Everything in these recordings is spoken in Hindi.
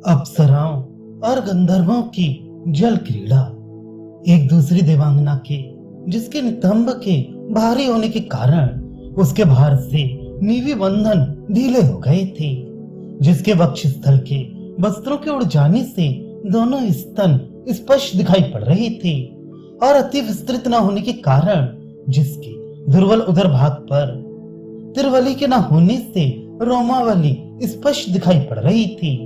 अप्सराओं और गंधर्वों की जल क्रीड़ा। एक दूसरी देवांगना के जिसके नितंब के भारी होने के कारण उसके भार से नीवी बंधन ढीले हो गए थे, जिसके वक्षस्थल के वस्त्रों के उड़ जाने से दोनों स्तन स्पष्ट दिखाई पड़ रहे थे और अति विस्तृत न होने के कारण जिसके दुर्बल उदर भाग पर तिरवली के न होने से रोमावली स्पष्ट दिखाई पड़ रही थी।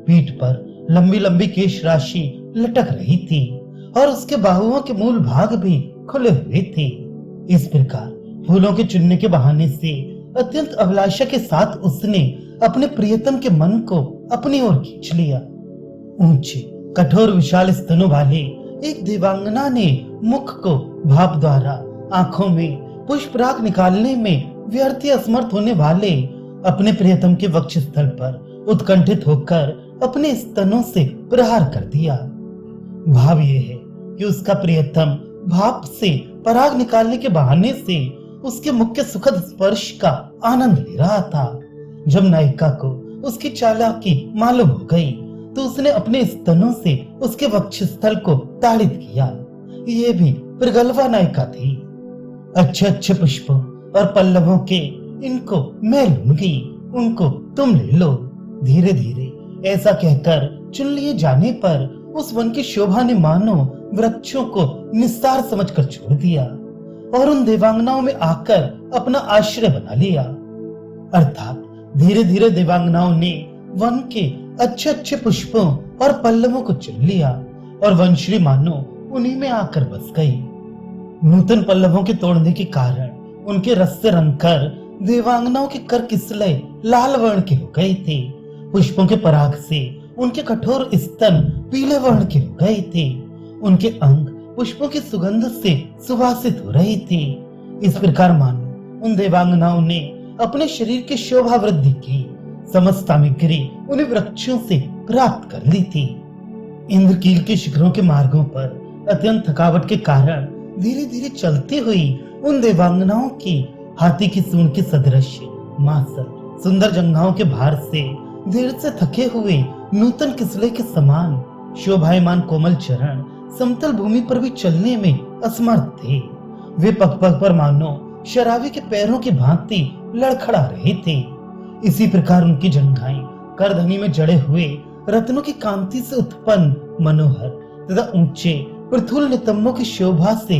पीठ पर लंबी लंबी केश राशि लटक रही थी और उसके बाहुओं के मूल भाग भी खुले हुए थे। इस प्रकार फूलों के चुनने के बहाने से अत्यंत अभिलाषा के साथ उसने अपने प्रियतम के मन को अपनी ओर खींच लिया। ऊंचे कठोर विशाल स्तनों वाले एक देवांगना ने मुख को भाप द्वारा आंखों में पुष्पराग निकालने में व्यर्थ असमर्थ होने वाले अपने प्रियतम के वक्षस्थल पर उत्कंठित होकर अपने स्तनों से प्रहार कर दिया। भाव यह है कि उसका प्रियतम भाप से पराग निकालने के बहाने से उसके मुख के सुखद स्पर्श का आनंद ले रहा था। जब नायिका को उसकी चालाकी मालूम हो गई तो उसने अपने स्तनों से उसके वक्षस्थल को ताड़ित किया। ये भी प्रगल्भा नायिका थी। अच्छे अच्छे पुष्पों और पल्लवों के इनको मैं लूंगी, उनको तुम ले लो। धीरे धीरे ऐसा कहकर चुन लिए जाने पर उस वन की शोभा ने मानो वृक्षों को निस्तार समझकर छोड़ दिया और उन देवांगनाओं में आकर अपना आश्रय बना लिया। अर्थात धीरे धीरे देवांगनाओं ने वन के अच्छे अच्छे पुष्पों और पल्लवों को चुन लिया और वनश्री मानो उन्हीं में आकर बस गई। नूतन पल्लवों के तोड़ने के कारण उनके रस से रंगकर देवांगनाओं के कर किसले लाल वर्ण के हो गए थे। पुष्पों के पराग से उनके कठोर स्तन पीले वर्ण के हो गए थे। उनके अंग पुष्पों की सुगंध से सुवासित हो रहे थे। इस प्रकार मानो उन देवांगनाओं ने अपने शरीर की शोभा वृद्धि की समस्त सामग्री उन्हें वृक्षों से प्राप्त कर ली थी। इंद्रकील के शिखरों के मार्गों पर अत्यंत थकावट के कारण धीरे धीरे चलती हुई उन देवांगनाओं की हाथी की सूंड के सदृश मासल सुंदर जंघाओं के भार से देर से थके हुए नूतन किसले के समान शोभायमान कोमल चरण समतल भूमि पर भी चलने में असमर्थ थे। वे पग पग पर मानो शराबी के पैरों की भांति लड़खड़ा रहे थे। इसी प्रकार उनकी जंघाएं करधनी में जड़े हुए रत्नों की कांति से उत्पन्न मनोहर तथा ऊंचे पृथुल नितंबों की शोभा से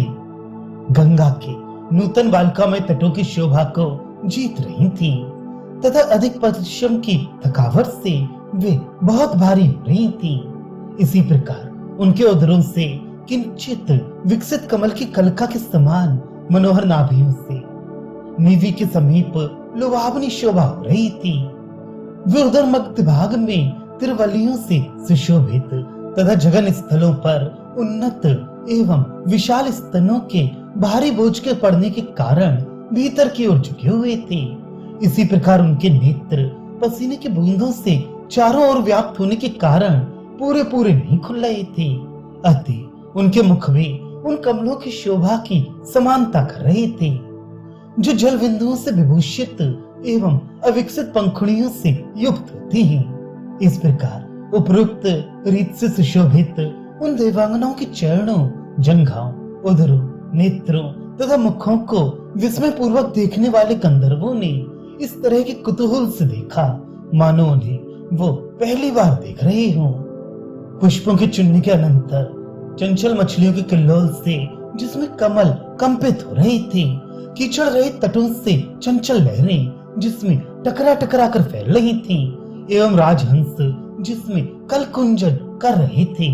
गंगा के नूतन बालिकामय तटों की शोभा को जीत रही थी तथा अधिक परिश्रम की थकावट से वे बहुत भारी हो रही थी। इसी प्रकार उनके उदरों से किंचित विकसित कमल की कलिका के समान मनोहर नाभियों से नीवी के समीप लुभावनी शोभा हो रही थी। वे उदर मध्य भाग में तिरवलियों से सुशोभित तथा जगन स्थलों पर उन्नत एवं विशाल स्तनों के भारी बोझ के पड़ने के कारण भीतर की ओर झुके हुए थे। इसी प्रकार उनके नेत्र पसीने की बूंदों से चारों ओर व्याप्त होने के कारण पूरे पूरे नहीं खुल रहे थे। अतः उनके मुख में उन कमलों की शोभा की समानता कर रहे थे जो जल बिंदुओं से विभूषित एवं अविकसित पंखुड़ियों से युक्त होती हैं। इस प्रकार उपरोक्त रीत से सुशोभित उन देवांगनाओं के चरणों, जंघाओं, उदरों, नेत्रों तथा मुखों को विस्मय पूर्वक देखने वाले गंधर्वों ने इस तरह के कुतूहल से देखा मानो उन्हें वो पहली बार देख रहे हों। पुष्पों के चुनने के अनंतर चंचल मछलियों के किल्लोल से जिसमें कमल कंपित हो रहे थे, कीचड़ रहे तटों से चंचल लहरें जिसमें टकरा टकरा कर फैल रही थी एवं राजहंस जिसमें कल कुंजन कर रहे थे,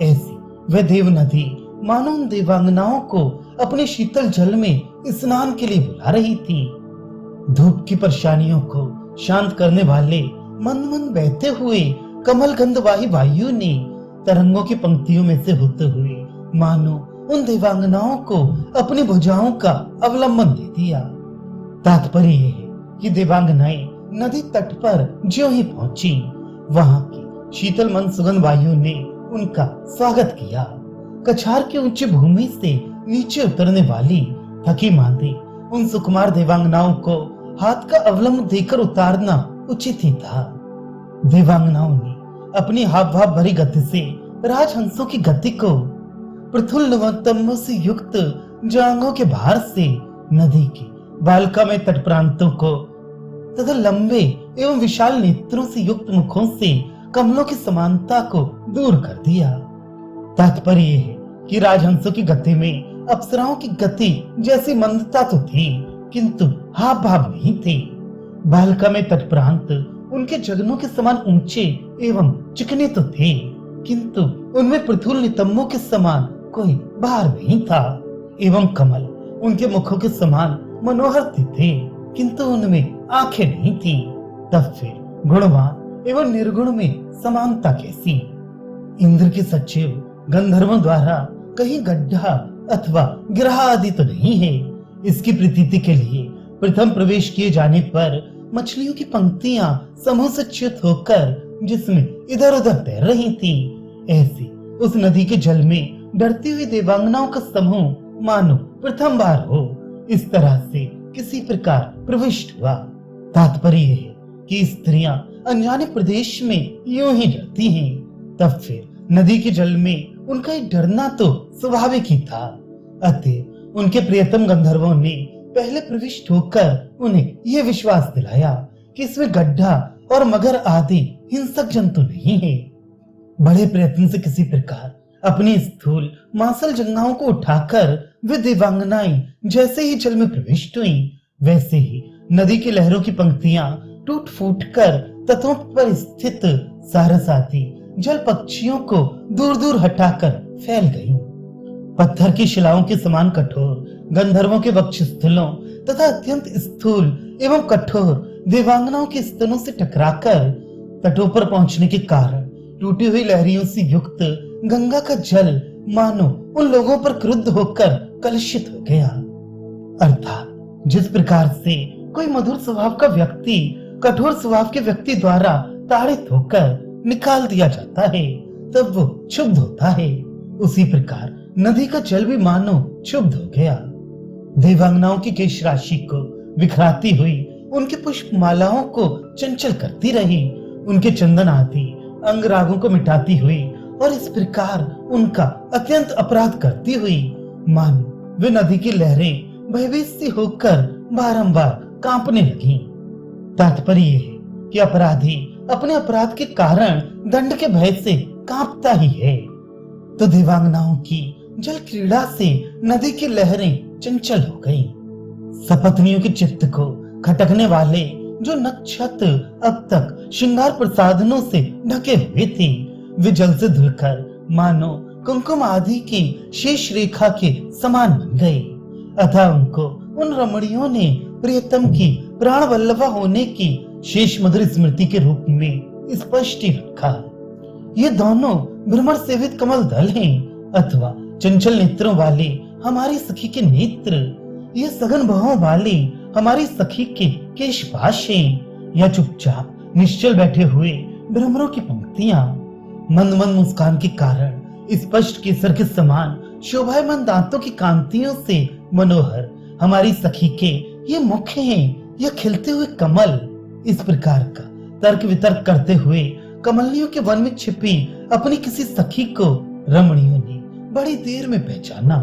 ऐसी वह देव नदी मानो उन देवांगनाओं को अपने शीतल जल में स्नान के लिए बुला रही थी। धूप की परेशानियों को शांत करने वाले मंद मंद बहते हुए कमल गंधवाही वायु ने तरंगों की पंक्तियों में से होते हुए मानो उन देवांगनाओं को अपनी भुजाओं का अवलंबन दे दिया। तात्पर्य यह है कि देवांगनाएं नदी तट पर ज्यों ही पहुंची, वहां की शीतल मंद सुगंध वायु ने उनका स्वागत किया। कछार की ऊंची भूमि से नीचे उतरने वाली थकी मांदी उन सुकुमार देवांगनाओं को हाथ का अवलंब देकर उतारना उचित ही था। देवांगनाओं ने अपनी हाव भाव भरी गति से राजहंसों की गति को, प्रफुल्ल तंबू से युक्त जांघों के भार से नदी के बालका में तट प्रांतों को तथा लंबे एवं विशाल नेत्रों से युक्त मुखों से कमलों की समानता को दूर कर दिया। तात्पर्य यह है कि राजहंसों की गति में अप्सराओं की गति जैसी मंदता तो थी, किंतु हाव भाव नहीं थे। बालका में तट प्रांत उनके जगनों के समान ऊंचे एवं चिकने तो थे, किंतु उनमें पृथुल नितंबों के समान कोई भार नहीं था, एवं कमल उनके मुखों के समान मनोहर थे, किंतु उनमें आंखें नहीं थी। तब फिर गुणवान एवं निर्गुण में समानता कैसी? इंद्र के सचिव गंधर्वों द्वारा कहीं गड्ढा अथवा गिरह आदि तो नहीं है। इसकी प्रतीति के लिए प्रथम प्रवेश किए जाने पर मछलियों की पंक्तियां समूह से च्युत होकर जिसमें इधर उधर तैर रही थी, ऐसी उस नदी के जल में डरती हुई देवांगनाओं का समूह मानो प्रथम बार हो इस तरह से किसी प्रकार प्रविष्ट हुआ। तात्पर्य है कि स्त्रियां अनजाने प्रदेश में यूं ही डरती हैं। तब फिर नदी के जल में उनका डरना तो स्वाभाविक ही था। अतः उनके प्रियतम गंधर्वों ने पहले प्रविष्ट होकर उन्हें यह विश्वास दिलाया कि इसमें गड्ढा और मगर आदि हिंसक जंतु नहीं है। बड़े प्रयत्न से किसी प्रकार अपनी स्थूल मांसल जंघाओं को उठाकर वे देवांगनाएं जैसे ही जल में प्रविष्ट हुई, वैसे ही नदी की लहरों की पंक्तियां टूट फूट कर तटों पर स्थित सारस आदि जल पक्षियों को दूर दूर हटाकर फैल गईं। पत्थर की शिलाओं के समान कठोर गंधर्वों के वक्षस्थलों तथा अत्यंत स्थूल एवं कठोर देवांगनाओं के स्तनों से टकराकर तटों पर पहुंचने के कारण टूटी हुई लहरियों से युक्त गंगा का जल मानो उन लोगों पर क्रुद्ध होकर कलुषित हो गया। अर्थात जिस प्रकार से कोई मधुर स्वभाव का व्यक्ति कठोर स्वभाव के व्यक्ति द्वारा ताड़ित होकर निकाल दिया जाता है तब वो क्षुब्ध होता है, उसी प्रकार नदी का जल भी मानो क्षुब्ध हो गया। देवांगनाओं की केश राशि को बिखराती हुई उनके पुष्प मालाओं को चंचल करती रही, उनके चंदन आदि अंग रागों को मिटाती हुई और इस प्रकार उनका अत्यंत अपराध करती हुई मानो वे नदी की लहरें भयभीत सी होकर बारंबार कांपने लगी। तात्पर्य है कि अपराधी अपने अपराध के कारण दंड के भय से कांपता ही है। तो देवांगनाओं की जल क्रीड़ा से नदी की लहरें चंचल हो गईं। सपत्नियों के चित्त को खटकने वाले जो नक्षत अब तक श्रृंगार प्रसाधनों से ढके हुए थे, वे जल से धुलकर मानो कुमकुम आदि की शेष रेखा के समान बन गए। अतः उनको उन रमणियों ने प्रियतम की प्राण वल्लभा होने की शेष मधुर स्मृति के रूप में स्पष्ट ही रखा। ये दोनों भ्रमर सेवित कमल दल हैं अथवा चंचल नेत्रों वाले हमारी सखी के नेत्र, ये सघन भवों वाले हमारी सखी के केशपाश हैं, या चुपचाप निश्चल बैठे हुए भ्रमरों की पंक्तियां मंद मंद मुस्कान के कारण स्पष्ट केसर के समान शोभायमान दांतों की कांतियों से मनोहर हमारी सखी के ये मुख हैं, यह खिलते हुए कमल। इस प्रकार का तर्क वितर्क करते हुए कमलियों के वन में छिपी अपनी किसी सखी को रमणियों ने बड़ी देर में पहचाना।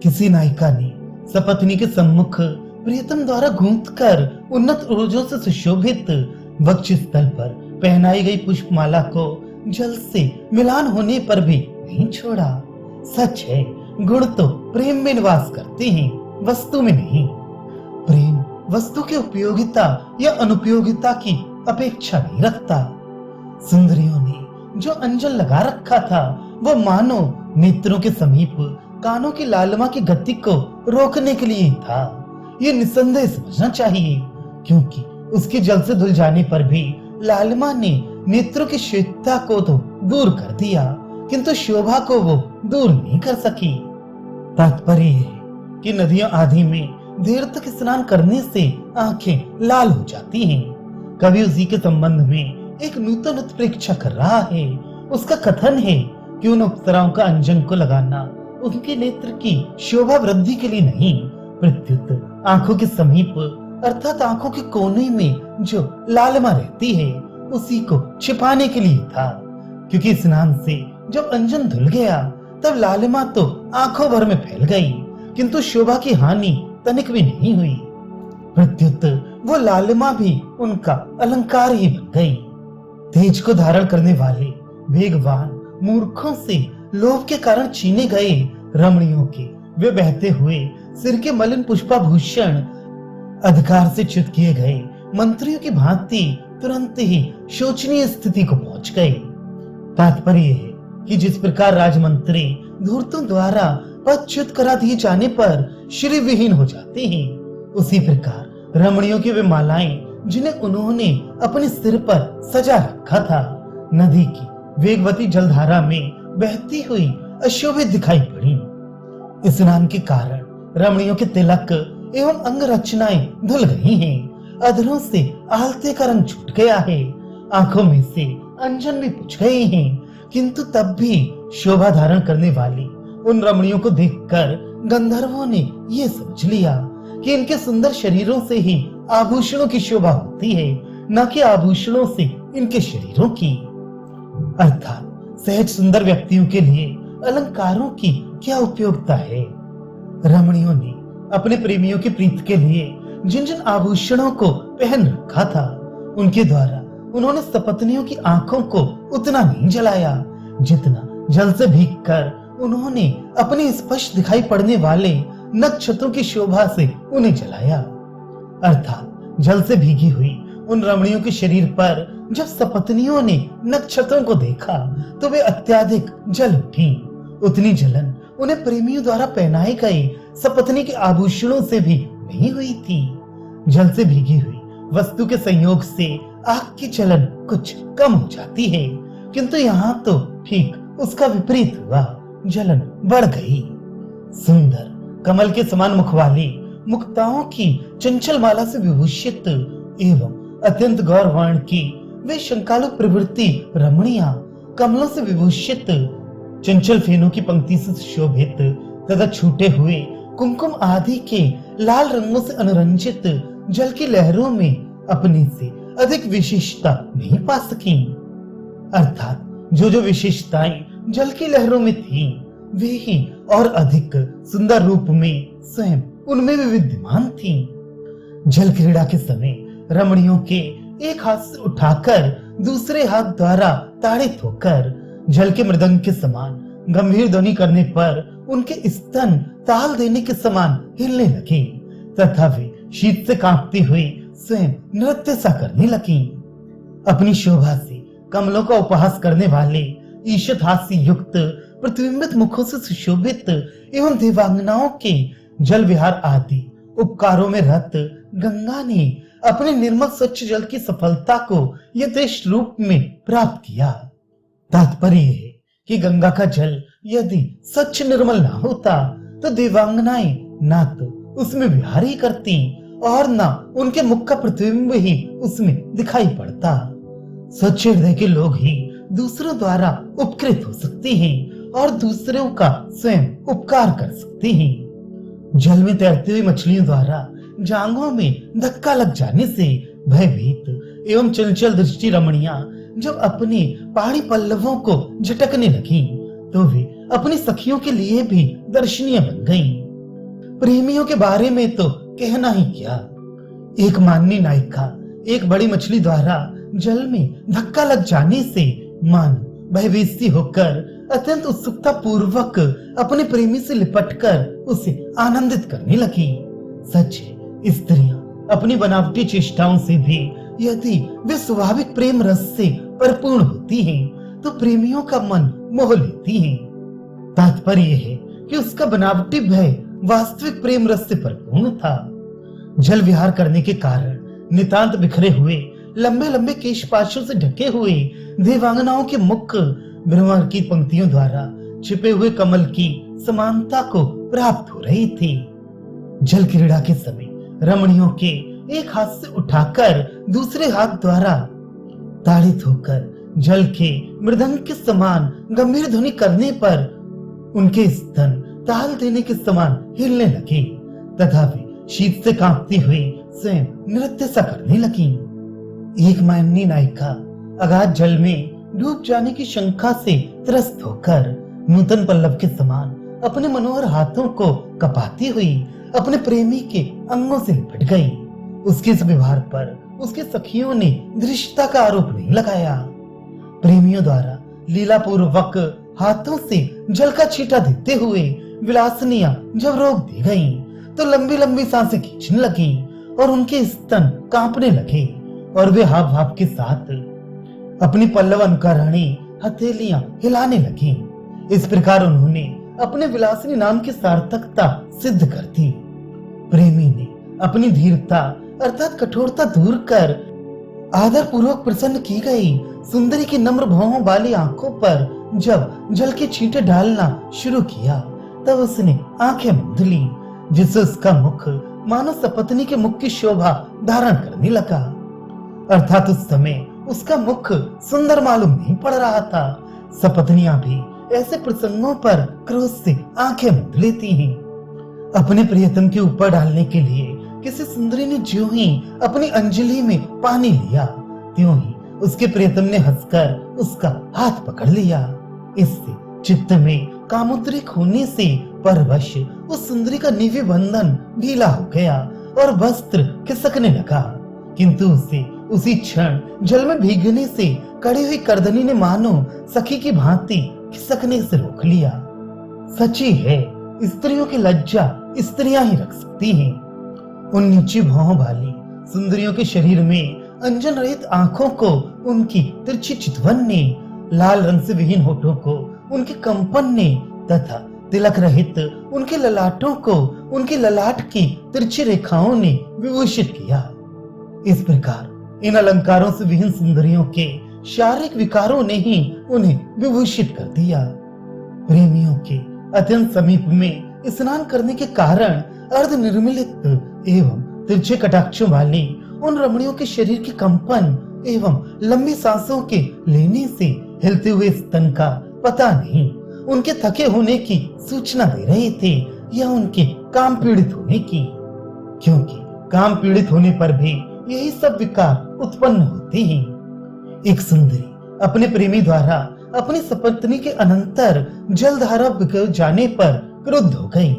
किसी नायिका ने सपत्नी के सम्मुख प्रियतम द्वारा गूंथ कर उन्नत ऊर्जों से सुशोभित वक्ष स्थल पर पहनाई गई पुष्पमाला को जल से मिलान होने पर भी नहीं छोड़ा। सच है, गुण तो प्रेम में निवास करते हैं, वस्तु में नहीं। प्रेम वस्तु की उपयोगिता या अनुपयोगिता की अपेक्षा नहीं रखता। सुंदरियों ने जो अंजल लगा रखा था वो मानो नेत्रों के समीप कानों की लालिमा की गति को रोकने के लिए था। ये निसंदेह समझना चाहिए, क्योंकि उसके जल से धुल जाने पर भी लालिमा ने नेत्रों की श्वेतता को तो दूर कर दिया, किंतु शोभा को वो दूर नहीं कर सकी। तात्पर्य है कि नदियों आदि में देर तक स्नान करने से आंखें लाल हो जाती हैं। कवि उसी के संबंध में एक नूतन उत्प्रेक्षा कर रहा है। उसका कथन है कि उन अप्सराओं का अंजन को लगाना उनके नेत्र की शोभा वृद्धि के लिए नहीं, प्रत्युत आंखों के समीप अर्थात आंखों के कोने में जो लालिमा रहती है उसी को छिपाने के लिए था, क्योंकि स्नान से जब अंजन धुल गया तब लालिमा तो आंखों भर में फैल गई, किंतु शोभा की हानि तनिक भी नहीं हुई। प्रत्युत वो लालिमा भी उनका अलंकार ही बन गई। तेज को धारण करने वाले वेगवान मूर्खों से लोभ के कारण छीने गए रमणियों के वे बहते हुए सिर के मलिन पुष्पाभूषण अधिकार से च्युत किए गए मंत्रियों की भांति तुरंत ही शोचनीय स्थिति को पहुंच गए। तात्पर्य है कि जिस प्रकार राजमंत्री धूर्तों द्वारा पदच्युत करा दिए जाने पर श्री विहीन हो जाते हैं, उसी प्रकार रमणियों की वे मालाएं जिन्हें उन्होंने अपने सिर पर सजा रखा था, नदी की वेगवती जलधारा में बहती हुई अशोभित दिखाई पड़ी। स्नान के कारण रमणियों के तिलक एवं अंग रचनाएं धुल गई हैं, अधरों से आलते का रंग छूट गया है, आंखों में से अंजन भी पुछ गए हैं, किंतु तब भी शोभा धारण करने वाली उन रमणियों को देखकर गंधर्वों ने ये समझ लिया कि इनके सुंदर शरीरों से ही आभूषणों की शोभा होती है, न कि आभूषणों से इनके शरीरों की। अर्थात सहज सुंदर व्यक्तियों के लिए अलंकारों की क्या उपयोगिता है। रमणियों ने अपने प्रेमियों की प्रीति के लिए जिन जिन आभूषणों को पहन रखा था, उनके द्वारा उन्होंने सपत्नियों की आंखों को उतना नहीं जलाया जितना जल से भीगकर उन्होंने अपने स्पष्ट दिखाई पड़ने वाले नक्षत्रों की शोभा से उन्हें जलाया। अर्थात जल से भीगी हुई उन रमणियों के शरीर पर जब सपत्नियों ने नक्षत्रों को देखा तो वे अत्यधिक जल उठी। उतनी जलन उन्हें प्रेमियों द्वारा पहनाए गए सपत्नी के आभूषणों से भी नहीं हुई थी। जल से भीगी हुई वस्तु के संयोग से आग की जलन कुछ कम हो जाती है, किंतु यहाँ तो ठीक उसका विपरीत हुआ, जलन बढ़ गई। सुंदर कमल के समान मुख वाली मुक्ताओं की चंचल माला से विभूषित एवं अत्यंत गौरवर्ण की वे शंकालु प्रवृत्ति रमणियां कमलों से विभूषित चंचल फेनों की पंक्ति से शोभित तथा छूटे हुए कुमकुम आदि के लाल रंगों से अनुरंजित जल की लहरों में अपने से अधिक विशेषता नहीं पा सकी। अर्थात जो जो विशेषताएं जल की लहरों में थी वे ही और अधिक सुंदर रूप में स्वयं उनमें भी विद्यमान थी। जल क्रीड़ा के समय रमणियों के एक हाथ से उठाकर दूसरे हाथ द्वारा ताड़ित होकर जल के मृदंग के समान गंभीर ध्वनि करने पर उनके स्तन ताल देने के समान हिलने लगे तथा वे शीत से कांपती हुई स्वयं नृत्य सा करने लगी। अपनी शोभा से कमलों का उपहास करने वाले ईशत हास्य युक्त प्रतिबिंबित मुखों से सुशोभित एवं देवांगनाओं के जल विहार आदि उपकारों में रत गंगा ने अपने निर्मल स्वच्छ जल की सफलता को यथेष्ट रूप में प्राप्त किया। तात्पर्य है कि गंगा का जल यदि स्वच्छ निर्मल ना होता तो देवांगनाएं ना तो उसमें विहार ही करती और ना उनके मुख का प्रतिबिंब ही उसमें दिखाई पड़ता। स्वच्छ हृदय के लोग ही दूसरों द्वारा उपकृत हो सकते हैं और दूसरों का स्वयं उपकार कर सकते हैं। जल में तैरती हुई मछलियों द्वारा जांघों में धक्का लग जाने से भयभीत एवं चंचल दृष्टि रमणियां जब अपने पहाड़ी पल्लवों को झटकने लगी तो वे अपनी सखियों के लिए भी दर्शनीय बन गईं। प्रेमियों के बारे में तो कहना ही क्या। एक माननी नायिका एक बड़ी मछली द्वारा जल में धक्का लग जाने से मान भयभीत होकर अत्यंत उत्सुकता पूर्वक अपने प्रेमी से लिपटकर उसे आनंदित करने लगी। सच है, स्त्रियां अपनी बनावटी चेष्टाओं से भी यदि वे स्वाभाविक प्रेम रस से परिपूर्ण होती हैं, तो प्रेमियों का मन मोह लेती हैं। तात्पर्य है कि उसका बनावटी भय वास्तविक प्रेम रस से परिपूर्ण था। जल विहार करने के कारण नितांत बिखरे हुए लंबे लंबे केशपाशों से ढके हुए देवांगनाओं के मुख भ्रमर की पंक्तियों द्वारा छिपे हुए कमल की समानता को प्राप्त हो रही थी। जल क्रीड़ा के समय रमणियों के एक हाथ से उठाकर दूसरे हाथ द्वारा ताड़ित होकर जल के मृदंग के समान गंभीर ध्वनि करने पर उनके स्तन ताल देने के समान हिलने लगे तथा वे शीत से कांपती हुई स्वयं नृत्य सा करने लगी। एक माननी नायिका अगाध जल में डूब जाने की शंका से त्रस्त होकर नूतन पल्लव के समान अपने मनोहर हाथों को कपाती हुई अपने प्रेमी के अंगों से लिपट गई। उसके इस व्यवहार पर उसके सखियों ने धृष्टता का आरोप नहीं लगाया। प्रेमियों द्वारा लीला पूर्वक हाथों से जल का छींटा देते हुए विलासनियां जब रोक दी गईं, तो लंबी लंबी सांसें खींचने लगी और उनके स्तन कांपने लगे और वे हाव भाव के साथ अपनी पल्लव अनुकरणी हथेलियां हिलाने लगी। इस प्रकार उन्होंने अपने विलासिनी नाम की सार्थकता सिद्ध कर दी। प्रेमी ने अपनी धीरता अर्थात कठोरता दूर कर आदर पूर्वक प्रसन्न की गई सुंदरी की नम्र भावों वाली आंखों पर जब जल के छींटे डालना शुरू किया, तब उसने आंखें मूंद ली, जिससे उसका मुख मानो सपत्नी के मुख की शोभा धारण करने लगा। अर्थात उस समय उसका मुख सुंदर मालूम नहीं पड़ रहा था। सपत्नियां भी ऐसे प्रसंगों पर क्रोध से आंखें मूंद लेती हैं। अपने प्रियतम के ऊपर डालने के लिए किसी सुंदरी ने ज्यों ही अपनी अंजलि में पानी लिया, त्यों ही उसके प्रियतम ने हंसकर उसका हाथ पकड़ लिया। इससे चित्त में कामोद्रेक होने से परवश उस सुंदरी का निवि बंधन ढीला हो गया और वस्त्र खिसकने लगा, किंतु उसे उसी क्षण जल में भीगने से कड़ी हुई करदनी ने मानो सखी की भांति खिसकने से रोक लिया। सच्ची है, स्त्रियों की लज्जा स्त्रियां ही रख सकती हैं। उन नीची भावों वाली सुंदरियों के शरीर में अंजन रहित आंखों को उनकी तिरछी चितवन ने, लाल रंग से विहीन होठों को उनके कंपन ने तथा तिलक रहित उनके ललाटों को उनकी ललाट की तिरछी रेखाओं ने विभूषित किया। इस प्रकार इन अलंकारों से विहीन सुंदरियों के शारीरिक विकारों ने ही उन्हें विभूषित कर दिया। प्रेमियों के अत्यंत समीप में स्नान करने के कारण अर्ध निर्मिलित एवं तिरछे कटाक्षों वाली उन रमणियों के शरीर के कंपन एवं लंबी सांसों के लेने से हिलते हुए स्तन का पता नहीं उनके थके होने की सूचना दे रहे थे या उनके काम पीड़ित होने की, क्योंकि काम पीड़ित होने पर भी यही सब विकार उत्पन्न होते हैं। एक सुंदरी अपने प्रेमी द्वारा अपनी सपत्नी के अनंतर जलधारा बिखर जाने पर क्रुद्ध हो गई।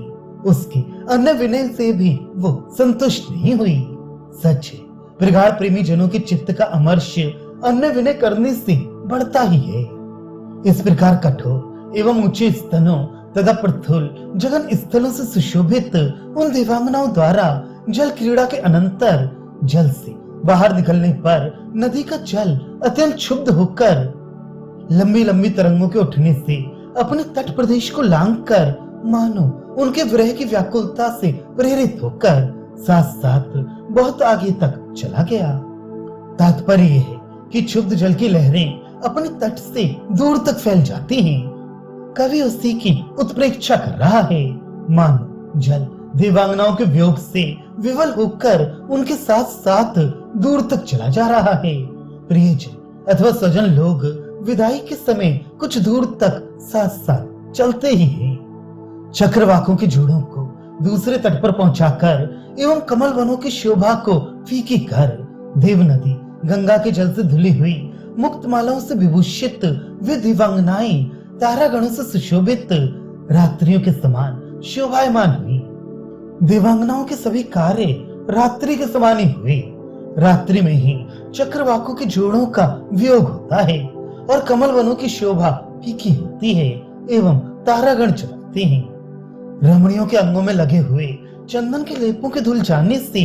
उसके अन्य विनय से भी वो संतुष्ट नहीं हुई। सच है, प्रगाढ़ प्रेमी जनों के चित्त का अमर्ष्य अन्य विनय करने से बढ़ता ही है। इस प्रकार कठोर एवं ऊंचे स्तनों तथा प्रथुल जगन स्थलों से सुशोभित उन देवांगनाओं द्वारा जल क्रीड़ा के अनंतर जल से बाहर निकलने पर नदी का जल अत्यंत क्षुब्ध होकर लंबी लंबी तरंगों के उठने से अपने तट प्रदेश को लांघकर मानो उनके विरह की व्याकुलता से प्रेरित होकर साथ साथ बहुत आगे तक चला गया। तात्पर्य यह है कि क्षुब्ध जल की लहरें अपने तट से दूर तक फैल जाती हैं। कवि उसी की उत्प्रेक्षा कर रहा है। मानो जल देवांगनाओं के वियोग से विवल होकर उनके साथ साथ दूर तक चला जा रहा है। प्रियजन अथवा स्वजन लोग विदाई के समय कुछ दूर तक साथ साथ चलते ही हैं। चक्रवाकों के जोड़ों को दूसरे तट पर पहुंचाकर एवं कमल वनों की शोभा को फीकी कर देव नदी गंगा के जल से धुली हुई मुक्त मालाओं से विभूषित वे दिव्यांगनाएं तारागणों से सुशोभित रात्रियों के समान शोभायमान हुई। देवांगनाओं के सभी कार्य रात्रि के समान ही हुए। रात्रि में ही चक्रवाकों के जोड़ों का वियोग होता है और कमल वनों की शोभा फीकी होती है एवं तारागण चमकते हैं। रमणियों के अंगों में लगे हुए चंदन के लेपों के धुल जाने से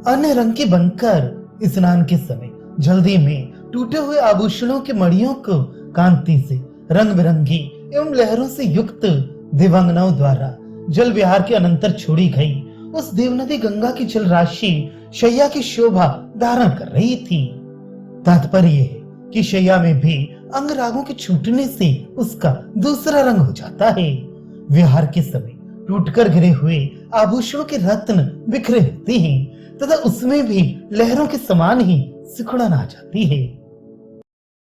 अन्य रंग की बनकर स्नान के समय जल्दी में टूटे हुए आभूषणों के मणियों को कांति से रंग बिरंगी एवं लहरों से युक्त देवांगनाओं द्वारा जल विहार के अनंतर छोड़ी गई उस देवनदी गंगा की जल राशि शैया की शोभा धारण कर रही थी। तात्पर्य है कि शैया में भी अंग रागों के छूटने से उसका दूसरा रंग हो जाता है। विहार के समय टूटकर गिरे हुए आभूषणों के रत्न बिखरे होते हैं तथा उसमें भी लहरों के समान ही सिकुड़न आ जाती है।